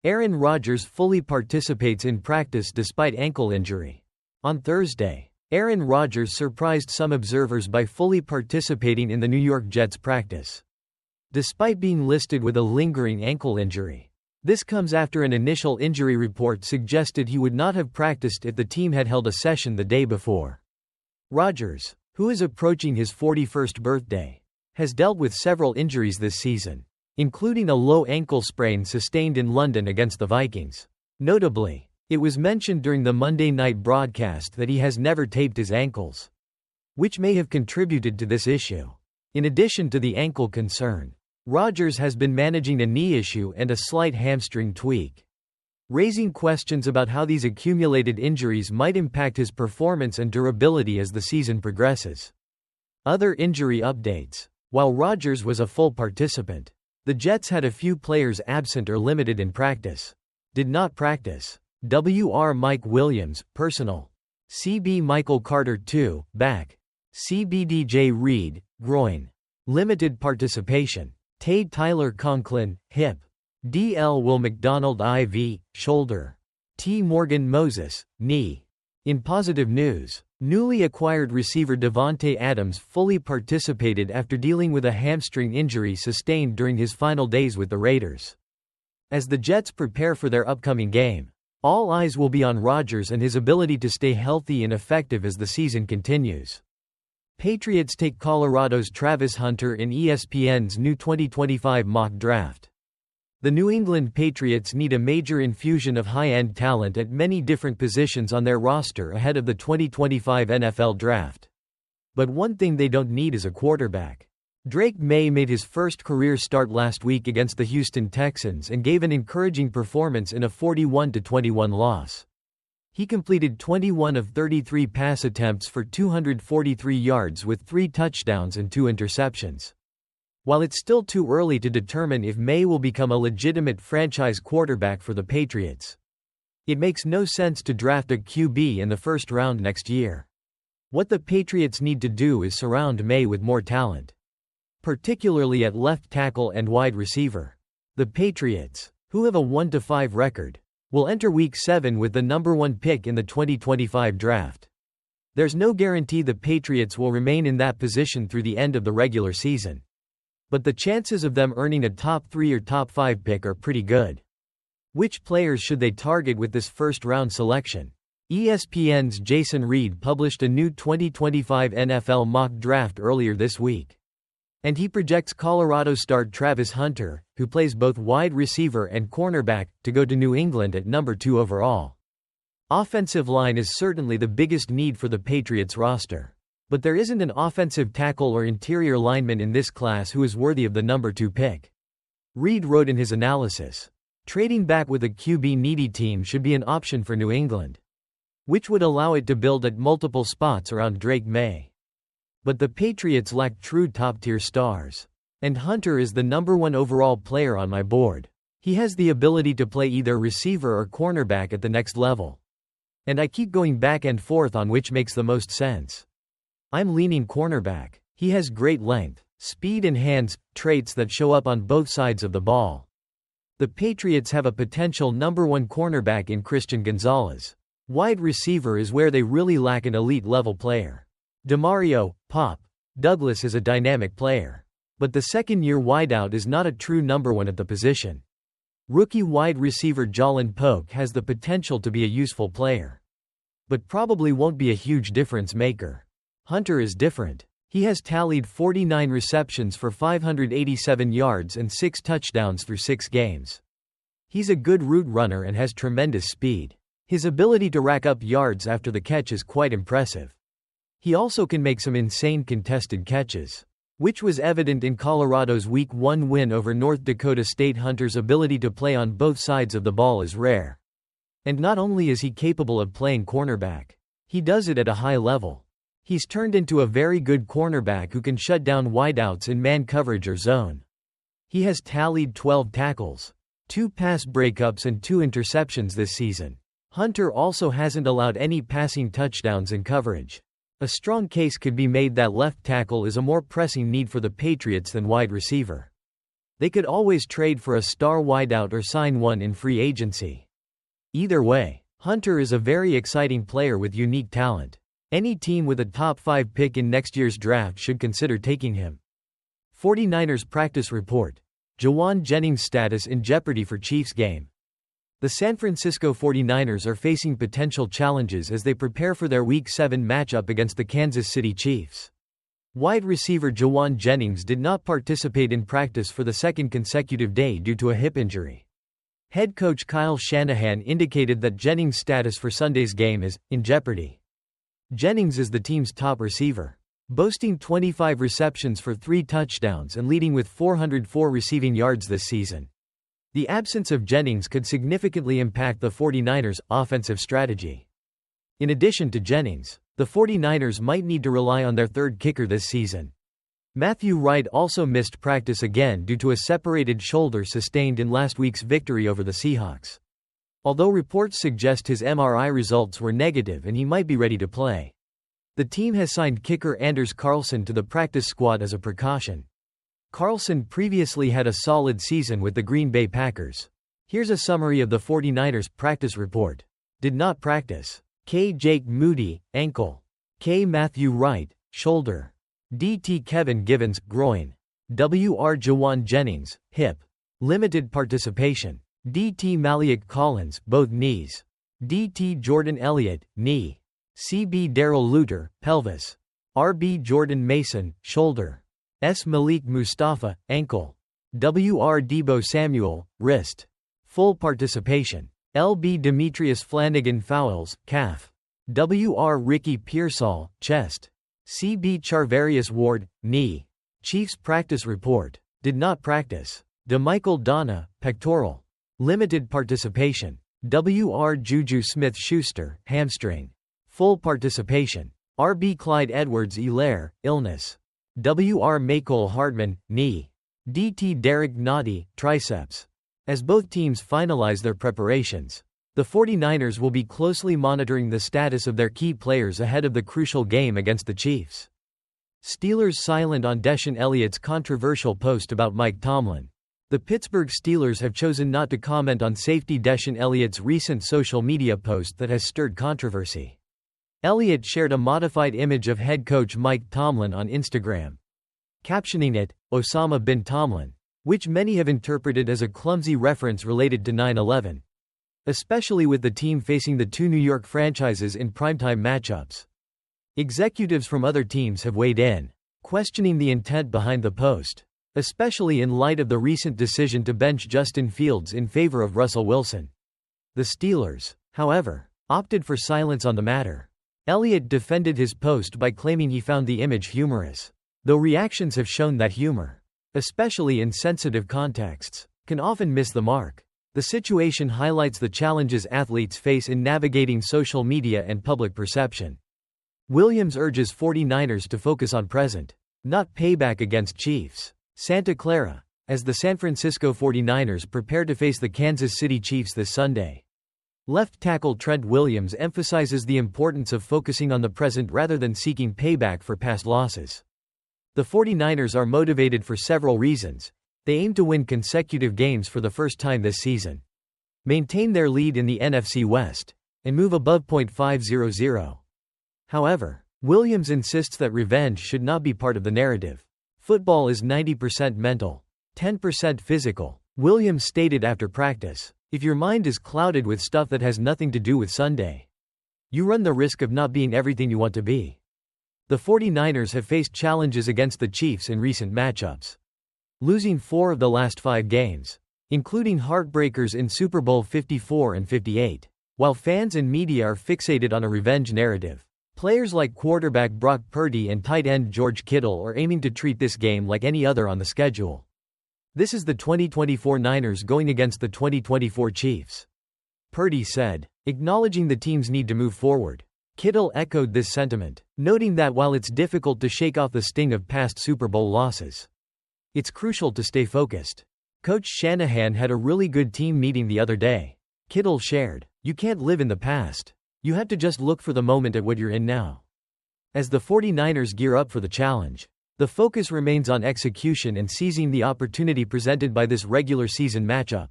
Aaron Rodgers fully participates in practice despite ankle injury. On Thursday, Aaron Rodgers surprised some observers by fully participating in the New York Jets practice, despite being listed with a lingering ankle injury. This comes after an initial injury report suggested he would not have practiced if the team had held a session the day before. Rodgers, who is approaching his 41st birthday, has dealt with several injuries this season, including a low ankle sprain sustained in London against the Vikings. Notably, it was mentioned during the Monday night broadcast that he has never taped his ankles, which may have contributed to this issue. In addition to the ankle concern, Rodgers has been managing a knee issue and a slight hamstring tweak, raising questions about how these accumulated injuries might impact his performance and durability as the season progresses. Other injury updates. While Rodgers was a full participant, the Jets had a few players absent or limited in practice. Did not practice. Wr. Mike Williams, personal. CB Michael Carter 2, back. CBDJ Reed, groin. Limited participation. Tade Tyler Conklin, hip. DL Will McDonald IV, shoulder. T. Morgan Moses, knee. In positive news, newly acquired receiver Davante Adams fully participated after dealing with a hamstring injury sustained during his final days with the Raiders. As the Jets prepare for their upcoming game, all eyes will be on Rodgers and his ability to stay healthy and effective as the season continues. Patriots take Colorado's Travis Hunter in ESPN's new 2025 mock draft. The New England Patriots need a major infusion of high-end talent at many different positions on their roster ahead of the 2025 NFL Draft. But one thing they don't need is a quarterback. Drake May made his first career start last week against the Houston Texans and gave an encouraging performance in a 41-21 loss. He completed 21 of 33 pass attempts for 243 yards with 3 touchdowns and 2 interceptions. While it's still too early to determine if May will become a legitimate franchise quarterback for the Patriots, it makes no sense to draft a QB in the first round next year. What the Patriots need to do is surround May with more talent, particularly at left tackle and wide receiver. The Patriots, who have a 1-5 record, will enter Week 7 with the number 1 pick in the 2025 draft. There's no guarantee the Patriots will remain in that position through the end of the regular season, but the chances of them earning a top 3 or top 5 pick are pretty good. Which players should they target with this first-round selection? ESPN's Jason Reed published a new 2025 NFL mock draft earlier this week, and he projects Colorado star Travis Hunter, who plays both wide receiver and cornerback, to go to New England at number 2 overall. Offensive line is certainly the biggest need for the Patriots roster, but there isn't an offensive tackle or interior lineman in this class who is worthy of the number 2 pick. Reed wrote in his analysis, trading back with a QB-needy team should be an option for New England, which would allow it to build at multiple spots around Drake May. But the Patriots lack true top-tier stars, and Hunter is the number 1 overall player on my board. He has the ability to play either receiver or cornerback at the next level, and I keep going back and forth on which makes the most sense. I'm leaning cornerback. He has great length, speed and hands, traits that show up on both sides of the ball. The Patriots have a potential number 1 cornerback in Christian Gonzalez. Wide receiver is where they really lack an elite-level player. Demario Pop Douglas is a dynamic player, but the second-year wideout is not a true number 1 at the position. Rookie wide receiver Jalen Polk has the potential to be a useful player, but probably won't be a huge difference maker. Hunter is different. He has tallied 49 receptions for 587 yards and 6 touchdowns through 6 games. He's a good route runner and has tremendous speed. His ability to rack up yards after the catch is quite impressive. He also can make some insane contested catches, which was evident in Colorado's Week 1 win over North Dakota State. Hunter's ability to play on both sides of the ball is rare. And not only is he capable of playing cornerback, he does it at a high level. He's turned into a very good cornerback who can shut down wideouts in man coverage or zone. He has tallied 12 tackles, 2 pass breakups and 2 interceptions this season. Hunter also hasn't allowed any passing touchdowns in coverage. A strong case could be made that left tackle is a more pressing need for the Patriots than wide receiver. They could always trade for a star wideout or sign one in free agency. Either way, Hunter is a very exciting player with unique talent. Any team with a top 5 pick in next year's draft should consider taking him. 49ers practice report. Jauan Jennings' status in jeopardy for Chiefs game. The San Francisco 49ers are facing potential challenges as they prepare for their Week 7 matchup against the Kansas City Chiefs. Wide receiver Jauan Jennings did not participate in practice for the second consecutive day due to a hip injury. Head coach Kyle Shanahan indicated that Jennings' status for Sunday's game is in jeopardy. Jennings is the team's top receiver, boasting 25 receptions for 3 touchdowns and leading with 404 receiving yards this season. The absence of Jennings could significantly impact the 49ers' offensive strategy. In addition to Jennings, the 49ers might need to rely on their third kicker this season. Matthew Wright also missed practice again due to a separated shoulder sustained in last week's victory over the Seahawks. Although reports suggest his MRI results were negative and he might be ready to play. The team has signed kicker Anders Carlson to the practice squad as a precaution. Carlson previously had a solid season with the Green Bay Packers. Here's a summary of the 49ers practice report. Did not practice. K. Jake Moody, ankle. K. Matthew Wright, shoulder. D. T. Kevin Givens, groin. W. R. Jauan Jennings, hip. Limited participation. D. T. Maliak Collins, both knees. D. T. Jordan Elliott, knee. C. B. Darrell Luter, pelvis. R. B. Jordan Mason, shoulder. S. Malik Mustafa, ankle. W. R. Debo Samuel, wrist. Full participation. L. B. Demetrius Flanagan Fowles, calf. W. R. Ricky Pearsall, chest. C. B. Charvarius Ward, knee. Chiefs practice report. Did not practice. DeMichael Donna, pectoral. Limited participation. W. R. Juju Smith-Schuster, hamstring. Full participation. R. B. Clyde Edwards-Helaire, illness. W. R. Mecole Hardman, knee. D. T. Derek Nnadi, triceps. As both teams finalize their preparations, the 49ers will be closely monitoring the status of their key players ahead of the crucial game against the Chiefs. Steelers silent on Deshaun Elliott's controversial post about Mike Tomlin. The Pittsburgh Steelers have chosen not to comment on safety Deshaun Elliott's recent social media post that has stirred controversy. Elliott shared a modified image of head coach Mike Tomlin on Instagram, captioning it, Osama bin Tomlin, which many have interpreted as a clumsy reference related to 9/11. Especially with the team facing the 2 New York franchises in primetime matchups. Executives from other teams have weighed in, questioning the intent behind the post, especially in light of the recent decision to bench Justin Fields in favor of Russell Wilson. The Steelers, however, opted for silence on the matter. Elliott defended his post by claiming he found the image humorous, though reactions have shown that humor, especially in sensitive contexts, can often miss the mark. The situation highlights the challenges athletes face in navigating social media and public perception. Williams urges 49ers to focus on present, not payback against Chiefs. Santa Clara, as the San Francisco 49ers prepare to face the Kansas City Chiefs this Sunday. Left tackle Trent Williams emphasizes the importance of focusing on the present rather than seeking payback for past losses. The 49ers are motivated for several reasons. They aim to win consecutive games for the first time this season, maintain their lead in the NFC West, and move above .500. However, Williams insists that revenge should not be part of the narrative. Football is 90% mental, 10% physical, Williams stated after practice. If your mind is clouded with stuff that has nothing to do with Sunday, you run the risk of not being everything you want to be. The 49ers have faced challenges against the Chiefs in recent matchups, losing 4 of the last 5 games, including heartbreakers in Super Bowl 54 and 58. While fans and media are fixated on a revenge narrative, players like quarterback Brock Purdy and tight end George Kittle are aiming to treat this game like any other on the schedule. This is the 2024 Niners going against the 2024 Chiefs, Purdy said, acknowledging the team's need to move forward. Kittle echoed this sentiment, noting that while it's difficult to shake off the sting of past Super Bowl losses, it's crucial to stay focused. Coach Shanahan had a really good team meeting the other day. Kittle shared, "You can't live in the past. You have to just look for the moment at what you're in now." As the 49ers gear up for the challenge, The focus remains on execution and seizing the opportunity presented by this regular season matchup.